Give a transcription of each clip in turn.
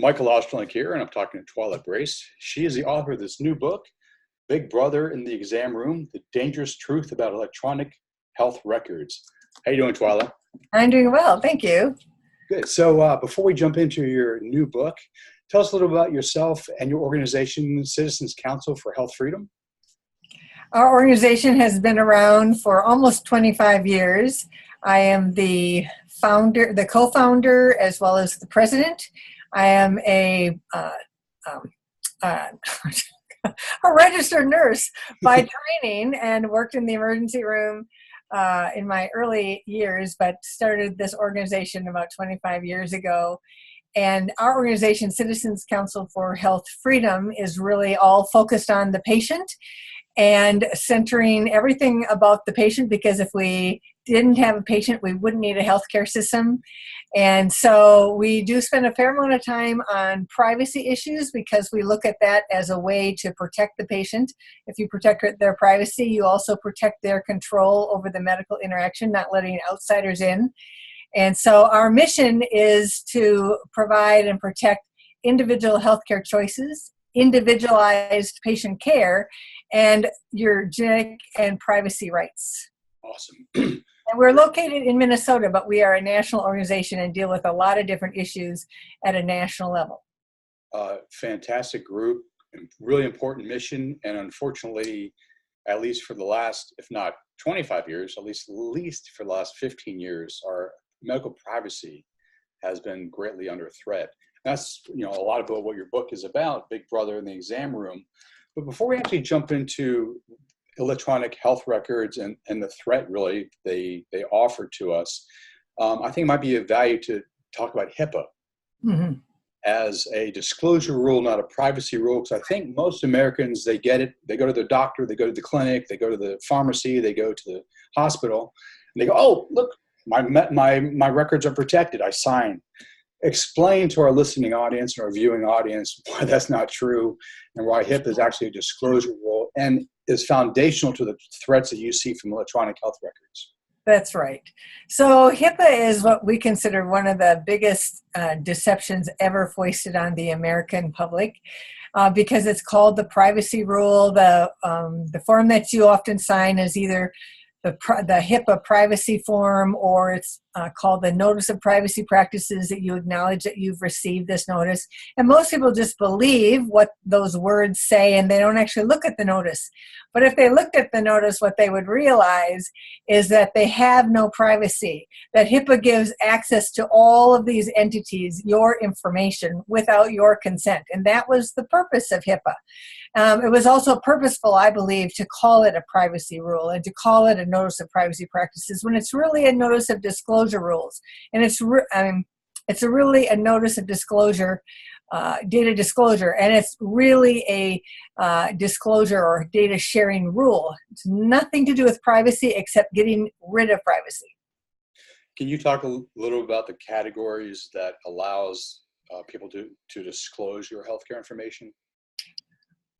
Michael Osterlink here, and I'm talking to Twyla Brase. She is the author of this new book, Big Brother in the Exam Room, The Dangerous Truth About Electronic Health Records. How you doing, Twyla? I'm doing well, thank you. Good. So before we jump into your new book, tell us a little about yourself and your organization, Citizens Council for Health Freedom. Our organization has been around for almost 25 years. I am the founder, the co-founder, as well as the president. I am a registered nurse by training and worked in the emergency room in my early years, but started this organization about 25 years ago. And our organization, Citizens Council for Health Freedom, is really all focused on the patient and centering everything about the patient, because if we didn't have a patient, we wouldn't need a healthcare system. And so we do spend a fair amount of time on privacy issues, because we look at that as a way to protect the patient. If you protect their privacy, you also protect their control over the medical interaction, not letting outsiders in. And so our mission is to provide and protect individual healthcare choices, individualized patient care, and your genetic and privacy rights. Awesome. And we're located in Minnesota, but we are a national organization and deal with a lot of different issues at a national level. Fantastic group, really important mission, and unfortunately, at least for the last, if not 25 years, at least for the last 15 years, our medical privacy has been greatly under threat. That's a lot about what your book is about, Big Brother in the Exam Room. But before we actually jump into electronic health records and the threat really they offer to us, I think it might be of value to talk about HIPAA as a disclosure rule, not a privacy rule, because I think most Americans, they get it. They go to their doctor, they go to the clinic, they go to the pharmacy, they go to the hospital, and they go, oh, look, my records are protected. I sign. Explain to our listening audience and our viewing audience why that's not true, and why HIPAA is actually a disclosure rule and is foundational to the threats that you see from electronic health records. That's right. So HIPAA is what we consider one of the biggest deceptions ever foisted on the American public, because it's called the privacy rule. The form that you often sign is either the HIPAA privacy form, or it's called the Notice of Privacy Practices, that you acknowledge that you've received this notice. And most people just believe what those words say, and they don't actually look at the notice. But if they looked at the notice, what they would realize is that they have no privacy, that HIPAA gives access to all of these entities, your information, without your consent. And that was the purpose of HIPAA. It was also purposeful, I believe, to call it a privacy rule and to call it a Notice of Privacy Practices, when it's really a Notice of Disclosure rules. And it's really a Notice of Disclosure, data disclosure, and it's really a disclosure or data sharing rule. It's nothing to do with privacy except getting rid of privacy. Can you talk a little about the categories that allows people to disclose your healthcare information?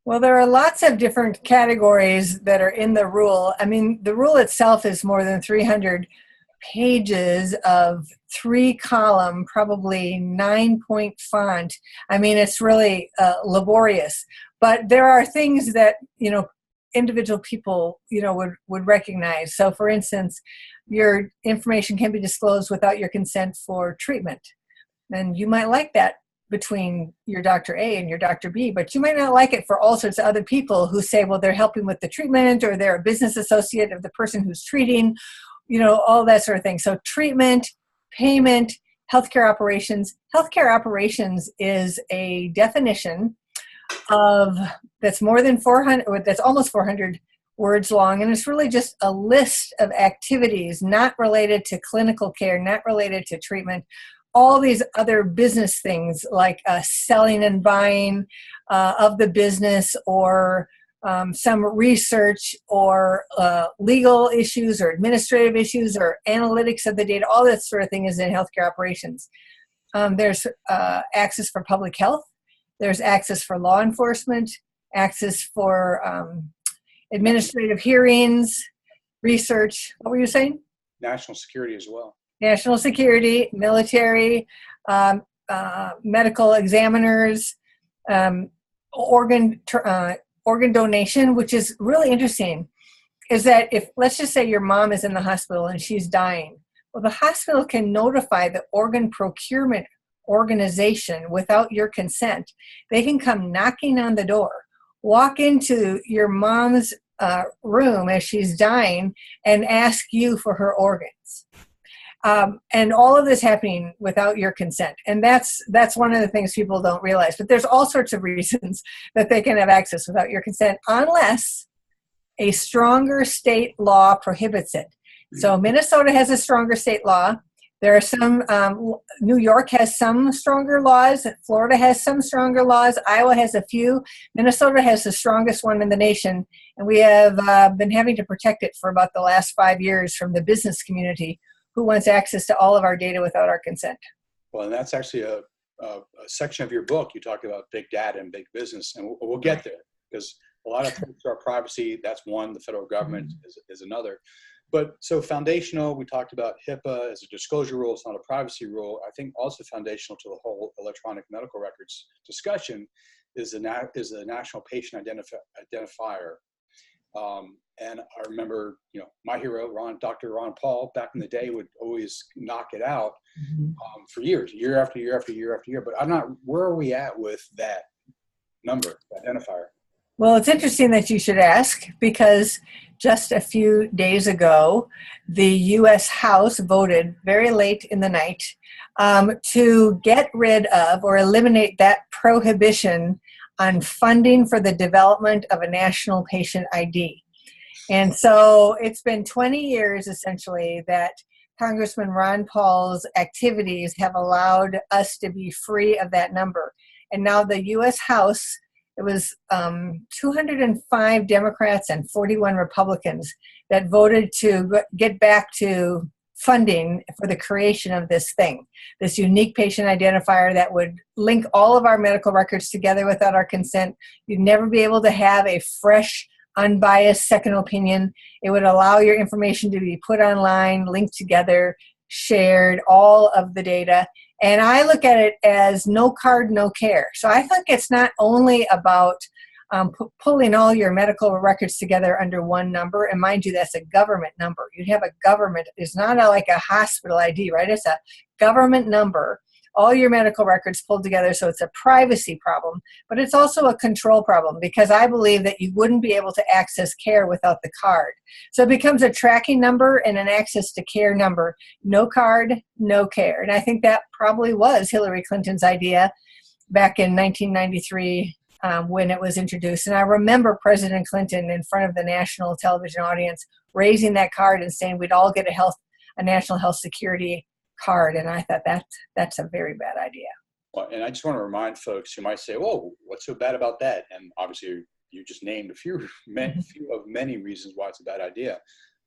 Well, there are lots of different categories that are in the rule. I mean, the rule itself is more than 300 pages of 3-column, probably 9-point font. I mean, it's really laborious. But there are things that, individual people, would recognize. So, for instance, your information can be disclosed without your consent for treatment. And you might like that between your Dr. A and your Dr. B, but you might not like it for all sorts of other people who say, well, they're helping with the treatment, or they're a business associate of the person who's treating, all that sort of thing. So treatment, payment, healthcare operations. Healthcare operations is a definition that's more than 400, or that's almost 400 words long, and it's really just a list of activities not related to clinical care, not related to treatment, all these other business things like selling and buying of the business, or some research, or legal issues, or administrative issues, or analytics of the data. All that sort of thing is in healthcare operations. There's access for public health. There's access for law enforcement, access for administrative hearings, research. What were you saying? National security as well. National security, military, medical examiners, organ donation, which is really interesting, is that if, let's just say your mom is in the hospital and she's dying, well, the hospital can notify the organ procurement organization without your consent. They can come knocking on the door, walk into your mom's room as she's dying and ask you for her organs. And all of this happening without your consent. And that's one of the things people don't realize. But there's all sorts of reasons that they can have access without your consent, unless a stronger state law prohibits it. So Minnesota has a stronger state law. There are some, New York has some stronger laws. Florida has some stronger laws. Iowa has a few. Minnesota has the strongest one in the nation. And we have been having to protect it for about the last 5 years from the business community, who wants access to all of our data without our consent. Well, and that's actually a section of your book. You talk about big data and big business, and we'll get there, because a lot of threats to our privacy, that's one, the federal government is another. But so foundational, we talked about HIPAA as a disclosure rule, it's not a privacy rule. I think also foundational to the whole electronic medical records discussion is the National Patient Identifier. And I remember, my hero, Dr. Ron Paul, back in the day, would always knock it out for years, year after year after year after year. But where are we at with that number, identifier? Well, it's interesting that you should ask, because just a few days ago, the U.S. House voted very late in the night to get rid of or eliminate that prohibition on funding for the development of a national patient ID. And so it's been 20 years, essentially, that Congressman Ron Paul's activities have allowed us to be free of that number. And now the U.S. House, it was 205 Democrats and 41 Republicans that voted to get back to funding for the creation of this thing, this unique patient identifier that would link all of our medical records together without our consent. You'd never be able to have a fresh, unbiased second opinion. It would allow your information to be put online, linked together, shared, all of the data. And I look at it as no card, no care. So I think it's not only about pulling all your medical records together under one number. And mind you, that's a government number. You'd have a government. It's not like a hospital ID, right? It's a government number. All your medical records pulled together, so it's a privacy problem, but it's also a control problem, because I believe that you wouldn't be able to access care without the card. So it becomes a tracking number and an access to care number. No card, no care. And I think that probably was Hillary Clinton's idea back in 1993 when it was introduced. And I remember President Clinton in front of the national television audience raising that card and saying we'd all get a national health security card. And I thought that's a very bad idea. Well, and I just want to remind folks who might say, "Whoa, what's so bad about that?" And obviously, you just named a few of many reasons why it's a bad idea.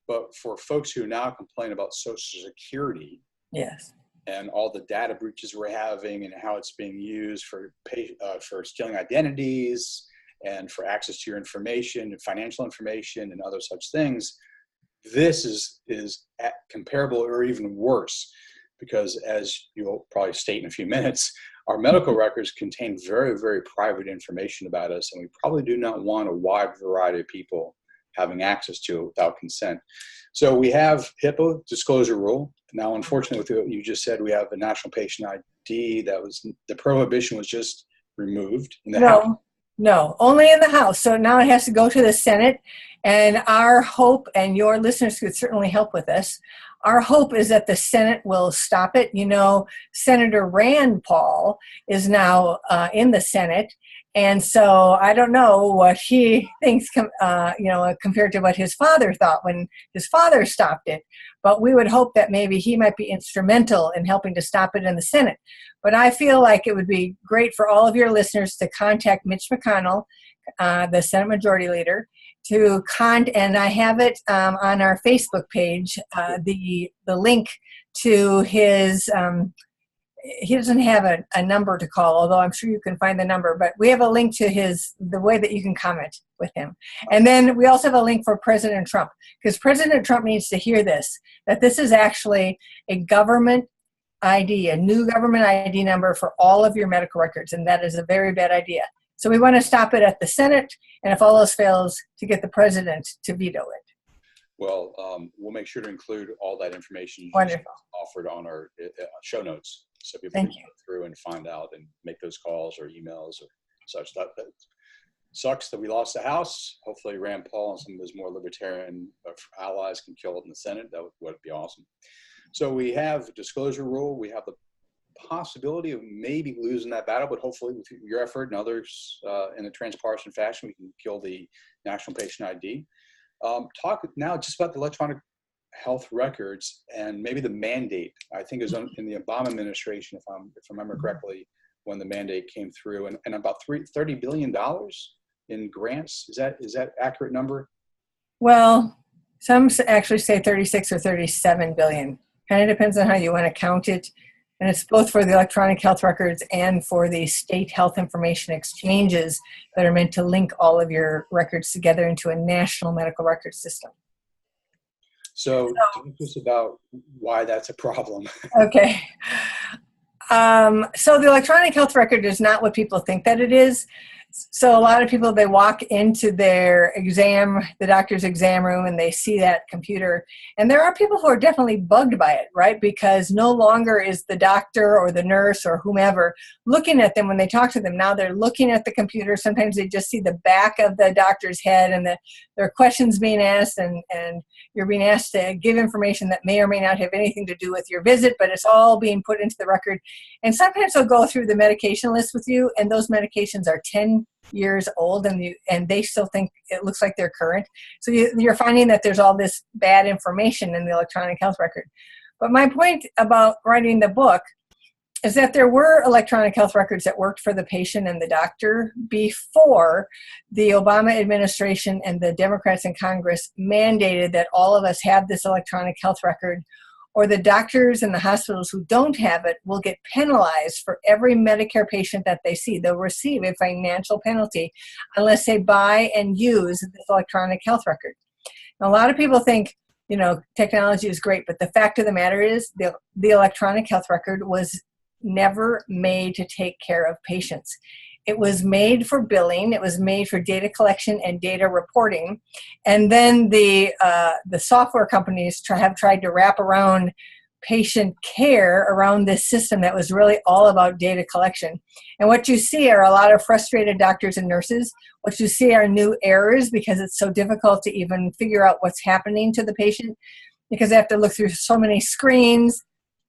But for folks who now complain about Social Security, yes, and all the data breaches we're having, and how it's being used for stealing identities and for access to your information and financial information and other such things, this is comparable or even worse. Because, as you'll probably state in a few minutes, our medical records contain very, very private information about us, and we probably do not want a wide variety of people having access to it without consent. So we have HIPAA disclosure rule. Now, unfortunately, with what you just said, we have a national patient ID the prohibition was just removed in the House. No, only in the House. So now it has to go to the Senate, and our hope, and your listeners could certainly help with this, our hope is that the Senate will stop it. Senator Rand Paul is now in the Senate, and so I don't know what he thinks, compared to what his father thought when his father stopped it. But we would hope that maybe he might be instrumental in helping to stop it in the Senate. But I feel like it would be great for all of your listeners to contact Mitch McConnell, the Senate Majority Leader, and I have it on our Facebook page, the link to his, he doesn't have a number to call, although I'm sure you can find the number, but we have a link to the way that you can comment with him. And then we also have a link for President Trump, because President Trump needs to hear this, that this is actually a government ID, a new government ID number for all of your medical records, and that is a very bad idea. So we want to stop it at the Senate, and if all else fails, to get the president to veto it. Well, we'll make sure to include all that information you Wonderful. offered on our show notes, so people Thank can you. go through and find out and make those calls or emails or such. That sucks that we lost the House. Hopefully Rand Paul and some of his more libertarian allies can kill it in the Senate. That would be awesome. So we have a disclosure rule. We have the possibility of maybe losing that battle, but hopefully with your effort and others in a transpartisan fashion, we can kill the National Patient ID. Talk now just about the electronic health records and maybe the mandate. I think it was in the Obama administration, if I remember correctly, when the mandate came through, and about $30 billion in grants. Is that accurate number? Well, some actually say 36 or 37 billion. Kind of depends on how you want to count it. And it's both for the electronic health records and for the state health information exchanges that are meant to link all of your records together into a national medical record system. So talk to us about why that's a problem. Okay. So the electronic health record is not what people think that it is. So a lot of people, they walk into their the doctor's exam room, and they see that computer. And there are people who are definitely bugged by it, right? Because no longer is the doctor or the nurse or whomever looking at them when they talk to them. Now they're looking at the computer. Sometimes they just see the back of the doctor's head, and there are questions being asked, and you're being asked to give information that may or may not have anything to do with your visit, but it's all being put into the record. And sometimes they'll go through the medication list with you, and those medications are 10 years old, and they still think it looks like they're current. So you're finding that there's all this bad information in the electronic health record. But my point about writing the book is that there were electronic health records that worked for the patient and the doctor before the Obama administration and the Democrats in Congress mandated that all of us have this electronic health record, or the doctors and the hospitals who don't have it will get penalized for every Medicare patient that they see. They'll receive a financial penalty unless they buy and use this electronic health record. Now, a lot of people think, technology is great, but the fact of the matter is the electronic health record was never made to take care of patients. It was made for billing. It was made for data collection and data reporting. And then the software companies have tried to wrap around patient care around this system that was really all about data collection. And what you see are a lot of frustrated doctors and nurses. What you see are new errors because it's so difficult to even figure out what's happening to the patient, because they have to look through so many screens.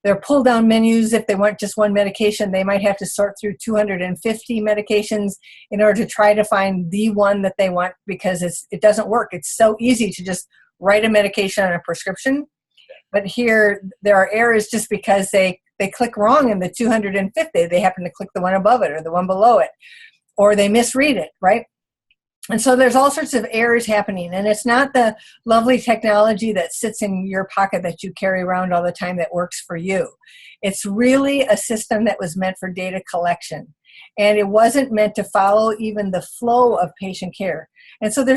Their pull-down menus, if they want just one medication, they might have to sort through 250 medications in order to try to find the one that they want, because it doesn't work. It's so easy to just write a medication on a prescription. But here, there are errors just because they click wrong in the 250. They happen to click the one above it or the one below it, or they misread it, right? And so there's all sorts of errors happening, and it's not the lovely technology that sits in your pocket that you carry around all the time that works for you. It's really a system that was meant for data collection, and it wasn't meant to follow even the flow of patient care. And so there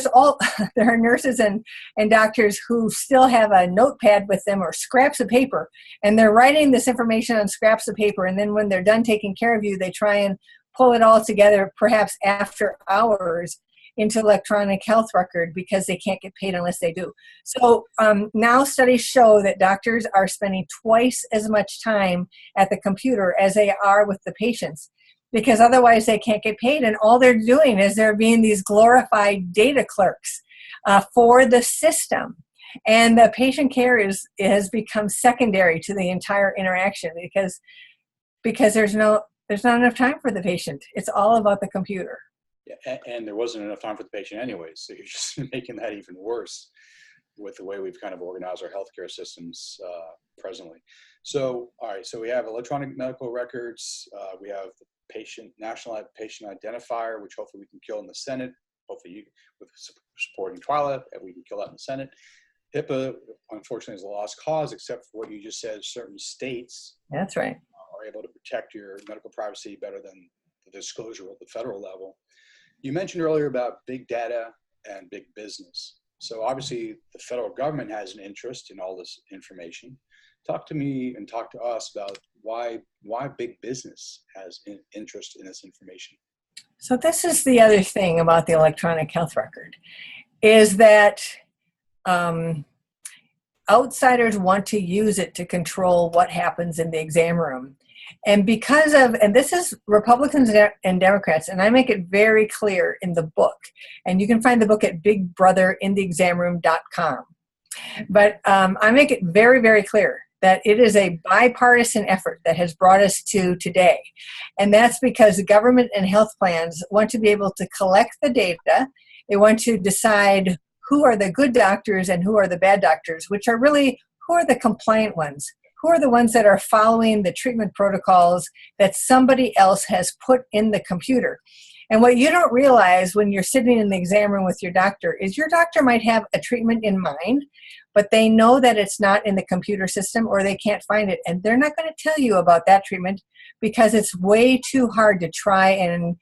are nurses and doctors who still have a notepad with them or scraps of paper, and they're writing this information on scraps of paper, and then when they're done taking care of you, they try and pull it all together, perhaps after hours, into electronic health record because they can't get paid unless they do. So now studies show that doctors are spending twice as much time at the computer as they are with the patients, because otherwise they can't get paid, and all they're doing is they're being these glorified data clerks for the system. And the patient care has become secondary to the entire interaction because there's not enough time for the patient. It's all about the computer. Yeah, and there wasn't enough time for the patient anyway, so you're just making that even worse with the way we've kind of organized our healthcare systems presently. So, all right, so we have electronic medical records, we have the national patient identifier, which hopefully we can kill in the Senate, hopefully with supporting Twyla, we can kill that in the Senate. HIPAA, unfortunately, is a lost cause, except for what you just said, certain states That's right. are able to protect your medical privacy better than the disclosure at the federal level. You mentioned earlier about big data and big business. So obviously the federal government has an interest in all this information. Talk to me and talk to us about why big business has interest in this information? So this is the other thing about the electronic health record, is that outsiders want to use it to control what happens in the exam room. And because of, and this is Republicans and Democrats, and I make it very clear in the book, and you can find the book at bigbrotherIntheexamroom.com. But I make it very, very clear that it is a bipartisan effort that has brought us to today. And that's because the government and health plans want to be able to collect the data. They want to decide who are the good doctors and who are the bad doctors, which are really, who are the compliant ones? Who are the ones that are following the treatment protocols that somebody else has put in the computer? And what you don't realize when you're sitting in the exam room with your doctor is your doctor might have a treatment in mind, but they know that it's not in the computer system or they can't find it. And they're not going to tell you about that treatment because it's way too hard to try and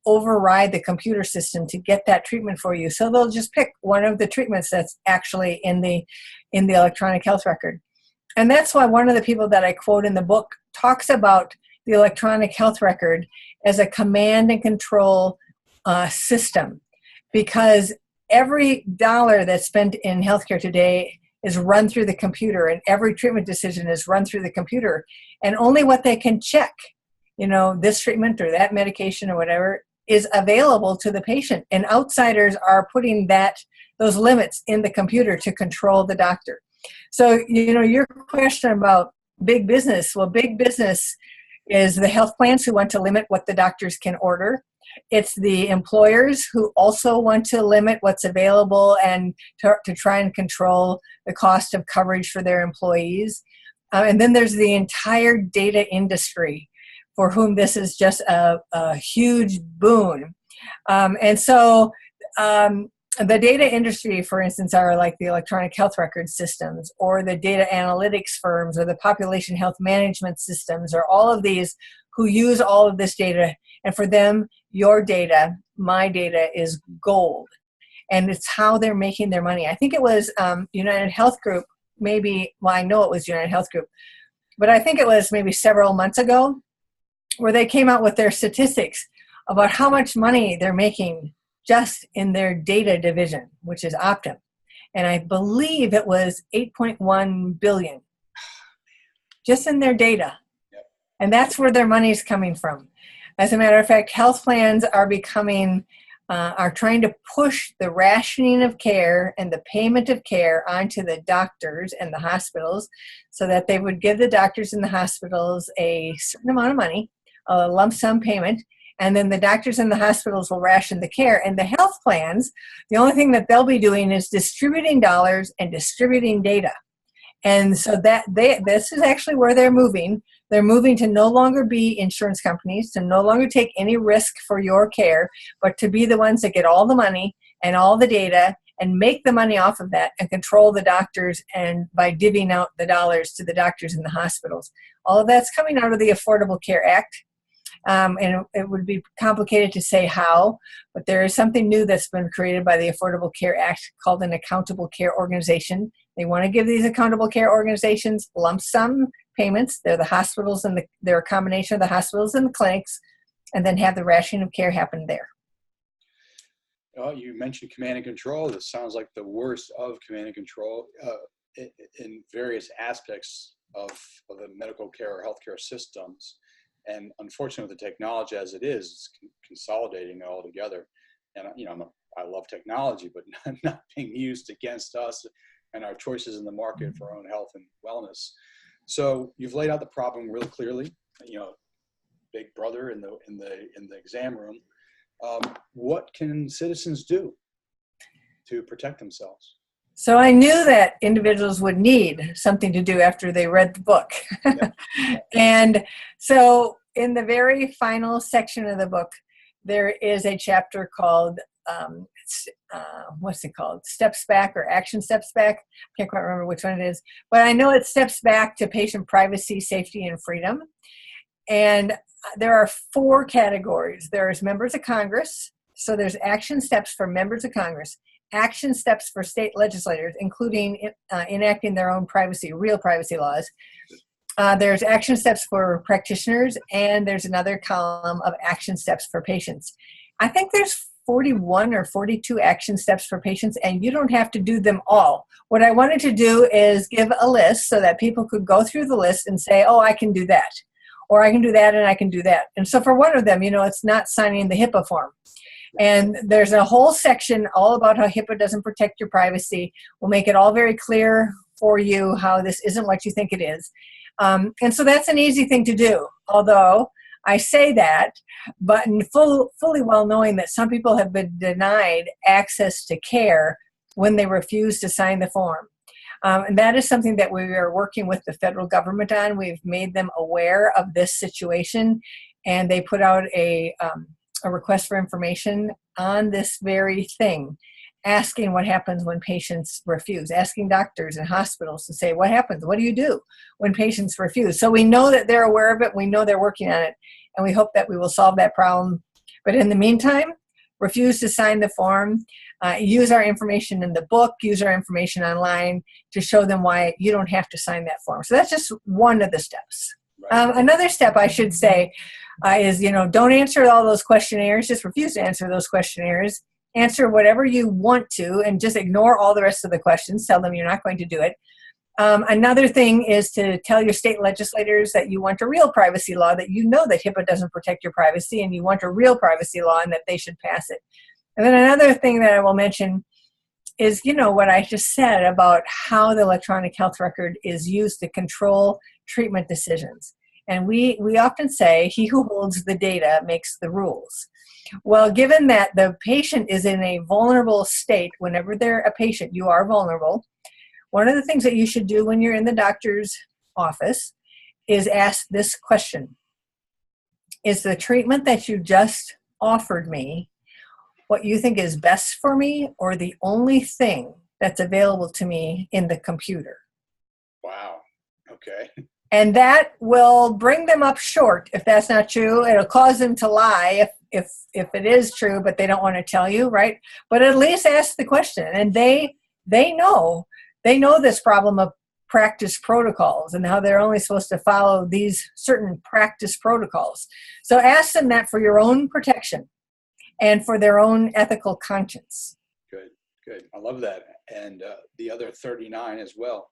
override the computer system to get that treatment for you. So they'll just pick one of the treatments that's actually in the electronic health record. And that's why one of the people that I quote in the book talks about the electronic health record as a command and control system, because every dollar that's spent in healthcare today is run through the computer, and every treatment decision is run through the computer, and only what they can check, this treatment or that medication or whatever, is available to the patient. And outsiders are putting those limits in the computer to control the doctor. So, your question about big business, well, big business is the health plans who want to limit what the doctors can order. It's the employers who also want to limit what's available and to try and control the cost of coverage for their employees. And then there's the entire data industry for whom this is just a huge boon. The data industry, for instance, are like the electronic health record systems or the data analytics firms or the population health management systems, or all of these who use all of this data. And for them, your data, my data, is gold. And it's how they're making their money. I think it was United Health Group, I know it was United Health Group, but I think it was maybe several months ago where they came out with their statistics about how much money they're making just in their data division, which is Optum. And I believe it was 8.1 billion just in their data. Yep. And that's where their money is coming from. As a matter of fact, health plans are trying to push the rationing of care and the payment of care onto the doctors and the hospitals so that they would give the doctors and the hospitals a certain amount of money, a lump sum payment, and then the doctors and the hospitals will ration the care. And the health plans, the only thing that they'll be doing is distributing dollars and distributing data. And so this is actually where they're moving. They're moving to no longer be insurance companies, to no longer take any risk for your care, but to be the ones that get all the money and all the data and make the money off of that and control the doctors, and by divvying out the dollars to the doctors in the hospitals. All of that's coming out of the Affordable Care Act. And it would be complicated to say how, but there is something new that's been created by the Affordable Care Act called an accountable care organization. They want to give these accountable care organizations lump sum payments. They're the hospitals, and they're a combination of the hospitals and the clinics, and then have the rationing of care happen there. You mentioned command and control. This sounds like the worst of command and control in various aspects of the medical care or healthcare systems. And unfortunately, the technology as it is, it's consolidating it all together. And I love technology, but not being used against us and our choices in the market for our own health and wellness. So you've laid out the problem really clearly. Big brother in the exam room. What can citizens do to protect themselves? So I knew that individuals would need something to do after they read the book. Yeah. And so in the very final section of the book, there is a chapter called, Steps Back or Action Steps Back. I can't quite remember which one it is, but I know it steps back to patient privacy, safety, and freedom. And there are 4 categories. There's members of Congress. So there's action steps for members of Congress. Action steps for state legislators, including enacting their own real privacy laws. There's action steps for practitioners, and there's another column of action steps for patients. I think there's 41 or 42 action steps for patients, and you don't have to do them all. What I wanted to do is give a list so that people could go through the list and say, oh, I can do that, or I can do that, and I can do that. And so for one of them, it's not signing the HIPAA form. And there's a whole section all about how HIPAA doesn't protect your privacy. We'll make it all very clear for you how this isn't what you think it is. And so that's an easy thing to do, although I say that, but in fully well knowing that some people have been denied access to care when they refuse to sign the form. And that is something that we are working with the federal government on. We've made them aware of this situation, and they put out a request for information on this very thing, asking what happens when patients refuse, asking doctors and hospitals to say, what happens? What do you do when patients refuse? So we know that they're aware of it. We know they're working on it, and we hope that we will solve that problem. But in the meantime, refuse to sign the form. Use our information in the book, use our information online to show them why you don't have to sign that form. So that's just one of the steps. Right. Another step I should say is, don't answer all those questionnaires. Just refuse to answer those questionnaires. Answer whatever you want to and just ignore all the rest of the questions. Tell them you're not going to do it. Another thing is to tell your state legislators that you want a real privacy law, that you know that HIPAA doesn't protect your privacy and you want a real privacy law and that they should pass it. And then another thing that I will mention is, what I just said about how the electronic health record is used to control treatment decisions. And we often say, he who holds the data makes the rules. Well, given that the patient is in a vulnerable state, whenever they're a patient, you are vulnerable. One of the things that you should do when you're in the doctor's office is ask this question. Is the treatment that you just offered me what you think is best for me, or the only thing that's available to me in the computer? Wow. Okay. And that will bring them up short if that's not true. It'll cause them to lie if it is true, but they don't want to tell you, right? But at least ask the question. And they know this problem of practice protocols and how they're only supposed to follow these certain practice protocols. So ask them that for your own protection and for their own ethical conscience. Good. I love that. And the other 39 as well.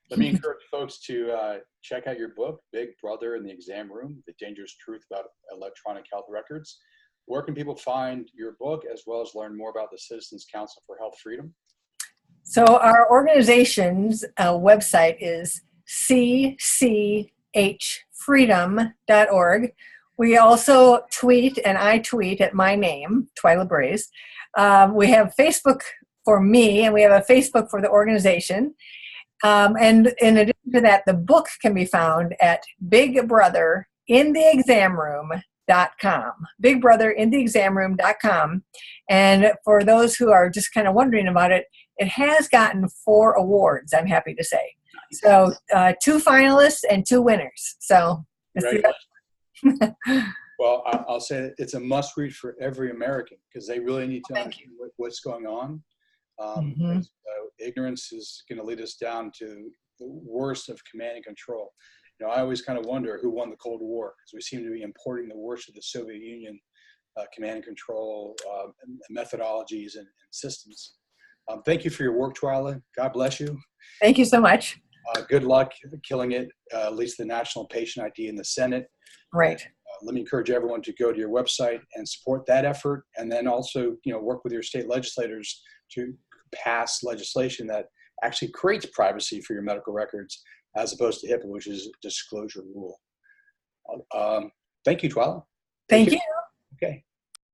Let me encourage folks to check out your book, Big Brother in the Exam Room, The Dangerous Truth About Electronic Health Records. Where can people find your book, as well as learn more about the Citizens Council for Health Freedom? So our organization's website is cchfreedom.org. We also tweet, and I tweet at my name, Twyla Brase. We have Facebook for me, and we have a Facebook for the organization. And in addition to that, the book can be found at bigbrotherintheexamroom.com. bigbrotherintheexamroom.com. And for those who are just kind of wondering about it, it has gotten 4 awards, I'm happy to say. So 2 finalists and 2 winners. So well, I'll say it's a must read for every American, because they really need to understand what's going on. Ignorance is going to lead us down to the worst of command and control. I always kind of wonder who won the Cold War, because we seem to be importing the worst of the Soviet Union command and control methodologies and systems. Thank you for your work, Twyla. God bless you. Thank you so much. Good luck killing it, at least the National Patient ID in the Senate. Right. Let me encourage everyone to go to your website and support that effort, and then also, work with your state legislators to pass legislation that actually creates privacy for your medical records, as opposed to HIPAA, which is a disclosure rule. Thank you, Twyla. Thank you. Okay.